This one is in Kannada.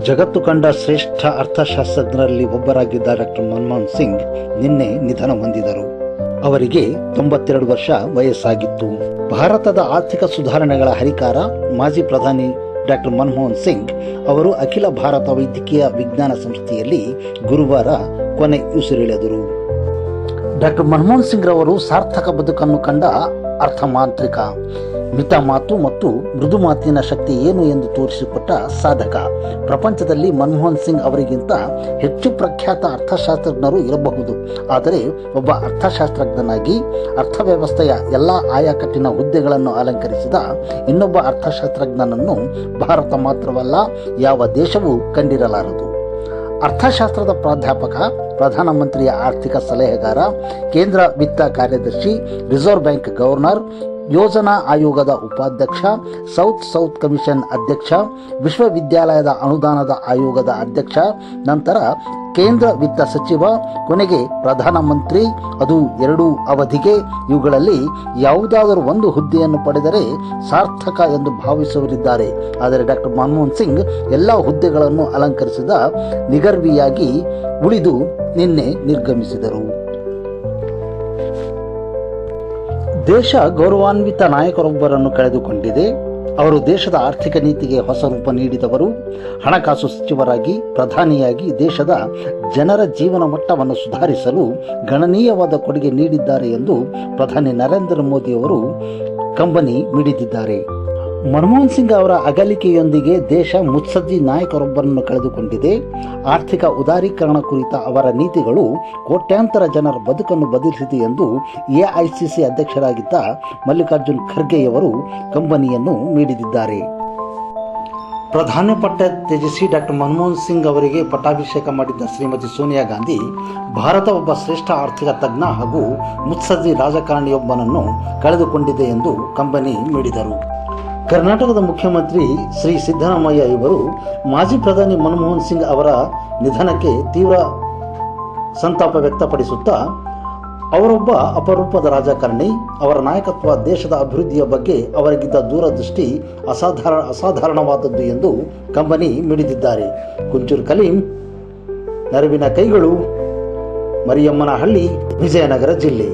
ಜಗತ್ತು ಕಂಡ ಶ್ರೇಷ್ಠ ಅರ್ಥಶಾಸ್ತ್ರಜ್ಞರಲ್ಲಿ ಒಬ್ಬರಾಗಿದ್ದ ಡಾಕ್ಟರ್ ಮನಮೋಹನ್ ಸಿಂಗ್ ನಿನ್ನೆ ನಿಧನ ಹೊಂದಿದರು. ಅವರಿಗೆ 92 ವರ್ಷ ವಯಸ್ಸಾಗಿತ್ತು. ಭಾರತದ ಆರ್ಥಿಕ ಸುಧಾರಣೆಗಳ ಹರಿಕಾರ ಮಾಜಿ ಪ್ರಧಾನಿ ಡಾಕ್ಟರ್ ಮನಮೋಹನ್ ಸಿಂಗ್ ಅವರು ಅಖಿಲ ಭಾರತ ವೈದ್ಯಕೀಯ ವಿಜ್ಞಾನ ಸಂಸ್ಥೆಯಲ್ಲಿ ಗುರುವಾರ ಕೊನೆ ಉಸಿರೆಳೆದರು. ಡಾಕ್ಟರ್ ಮನಮೋಹನ್ ಸಿಂಗ್ ರವರು ಸಾರ್ಥಕ ಬದುಕನ್ನು ಕಂಡ ಅರ್ಥಮಾಂತ್ರಿಕ, ಮಿತ ಮಾತು ಮತ್ತು ಮೃದು ಮಾತಿನ ಶಕ್ತಿ ಏನು ಎಂದು ತೋರಿಸಿಕೊಟ್ಟ ಸಾಧಕ. ಪ್ರಪಂಚದಲ್ಲಿ ಮನಮೋಹನ್ ಸಿಂಗ್ ಅವರಿಗಿಂತ ಹೆಚ್ಚು ಪ್ರಖ್ಯಾತ ಅರ್ಥಶಾಸ್ತ್ರಜ್ಞರು ಇರಬಹುದು, ಆದರೆ ಒಬ್ಬ ಅರ್ಥಶಾಸ್ತ್ರಜ್ಞನಾಗಿ ಅರ್ಥವ್ಯವಸ್ಥೆಯ ಎಲ್ಲ ಆಯಾಕಟ್ಟಿನ ಹುದ್ದೆಗಳನ್ನು ಅಲಂಕರಿಸಿದ ಇನ್ನೊಬ್ಬ ಅರ್ಥಶಾಸ್ತ್ರಜ್ಞನನ್ನು ಭಾರತ ಮಾತ್ರವಲ್ಲ, ಯಾವ ದೇಶವೂ ಕಂಡಿರಲಾರದು. ಅರ್ಥಶಾಸ್ತ್ರದ ಪ್ರಾಧ್ಯಾಪಕ, ಪ್ರಧಾನಮಂತ್ರಿಯ ಆರ್ಥಿಕ ಸಲಹೆಗಾರ, ಕೇಂದ್ರ ವಿತ್ತ ಕಾರ್ಯದರ್ಶಿ, ರಿಸರ್ವ್ ಬ್ಯಾಂಕ್ ಗವರ್ನರ್, ಯೋಜನಾ ಆಯೋಗದ ಉಪಾಧ್ಯಕ್ಷ, ಸೌತ್ ಕಮಿಷನ್ ಅಧ್ಯಕ್ಷ, ವಿಶ್ವವಿದ್ಯಾಲಯದ ಅನುದಾನದ ಆಯೋಗದ ಅಧ್ಯಕ್ಷ, ನಂತರ ಕೇಂದ್ರ ವಿತ್ತ ಸಚಿವ, ಕೊನೆಗೆ ಪ್ರಧಾನಮಂತ್ರಿ, ಅದು 2 ಅವಧಿಗೆ. ಇವುಗಳಲ್ಲಿ ಯಾವುದಾದರೂ ಒಂದು ಹುದ್ದೆಯನ್ನು ಪಡೆದರೆ ಸಾರ್ಥಕ ಎಂದು ಭಾವಿಸುವವರಿದ್ದಾರೆ. ಆದರೆ ಡಾಕ್ಟರ್ ಮನಮೋಹನ್ ಸಿಂಗ್ ಎಲ್ಲ ಹುದ್ದೆಗಳನ್ನು ಅಲಂಕರಿಸಿದ ನಿಗರ್ವಿಯಾಗಿ ಉಳಿದು ನಿನ್ನೆ ನಿರ್ಗಮಿಸಿದರು. ದೇಶ ಗೌರವಾನ್ವಿತ ನಾಯಕರೊಬ್ಬರನ್ನು ಕಳೆದುಕೊಂಡಿದೆ. ಅವರು ದೇಶದ ಆರ್ಥಿಕ ನೀತಿಗೆ ಹೊಸ ರೂಪ ನೀಡಿದವರು. ಹಣಕಾಸು ಸಚಿವರಾಗಿ, ಪ್ರಧಾನಿಯಾಗಿ ದೇಶದ ಜನರ ಜೀವನ ಮಟ್ಟವನ್ನು ಸುಧಾರಿಸಲು ಗಣನೀಯವಾದ ಕೊಡುಗೆ ನೀಡಿದ್ದಾರೆ ಎಂದು ಪ್ರಧಾನಿ ನರೇಂದ್ರ ಮೋದಿ ಅವರು ಕಂಬನಿ ಮಿಡಿದಿದ್ದಾರೆ. ಮನಮೋಹನ್ ಸಿಂಗ್ ಅವರ ಅಗಲಿಕೆಯೊಂದಿಗೆ ದೇಶ ಮುತ್ಸದ್ದಿ ನಾಯಕರೊಬ್ಬರನ್ನು ಕಳೆದುಕೊಂಡಿದೆ. ಆರ್ಥಿಕ ಉದಾರೀಕರಣ ಕುರಿತ ಅವರ ನೀತಿಗಳು ಕೋಟ್ಯಾಂತರ ಜನರ ಬದುಕನ್ನು ಬದಲಿಸಿದೆ ಎಂದು ಎಐಸಿಸಿ ಅಧ್ಯಕ್ಷರಾಗಿದ್ದ ಮಲ್ಲಿಕಾರ್ಜುನ್ ಖರ್ಗೆಯವರು ಕಂಬನಿಯನ್ನು ಮಿಡಿದಿದ್ದಾರೆ. ಪ್ರಧಾನಿ ಪಟ್ಟ ತ್ಯಜಿಸಿ ಡಾಕ್ಟರ್ ಮನಮೋಹನ್ ಸಿಂಗ್ ಅವರಿಗೆ ಪಟ್ಟಾಭಿಷೇಕ ಮಾಡಿದ್ದ ಶ್ರೀಮತಿ ಸೋನಿಯಾ ಗಾಂಧಿ ಭಾರತ ಒಬ್ಬ ಶ್ರೇಷ್ಠ ಆರ್ಥಿಕ ತಜ್ಞ ಹಾಗೂ ಮುತ್ಸದ್ದಿ ರಾಜಕಾರಣಿಯೊಬ್ಬನನ್ನು ಕಳೆದುಕೊಂಡಿದೆ ಎಂದು ಕಂಬನಿ ಮಿಡಿದರು. ಕರ್ನಾಟಕದ ಮುಖ್ಯಮಂತ್ರಿ ಶ್ರೀ ಸಿದ್ದರಾಮಯ್ಯ ಇವರು ಮಾಜಿ ಪ್ರಧಾನಿ ಮನಮೋಹನ್ ಸಿಂಗ್ ಅವರ ನಿಧನಕ್ಕೆ ತೀವ್ರ ಸಂತಾಪ ವ್ಯಕ್ತಪಡಿಸುತ್ತಾ, ಅವರೊಬ್ಬ ಅಪರೂಪದ ರಾಜಕಾರಣಿ, ಅವರ ನಾಯಕತ್ವ ದೇಶದ ಅಭಿವೃದ್ಧಿಯ ಬಗ್ಗೆ ಅವರಿಗಿದ್ದ ದೂರದೃಷ್ಟಿ ಅಸಾಧಾರಣವಾದದ್ದು ಎಂದು ಕಂಬನಿ ಮಿಡಿದಿದ್ದಾರೆ. ಕುಂಚೂರು ಕಲೀಂ, ನೆರವಿನ ಕೈಗಳು, ಮರಿಯಮ್ಮನಹಳ್ಳಿ, ವಿಜಯನಗರ ಜಿಲ್ಲೆ.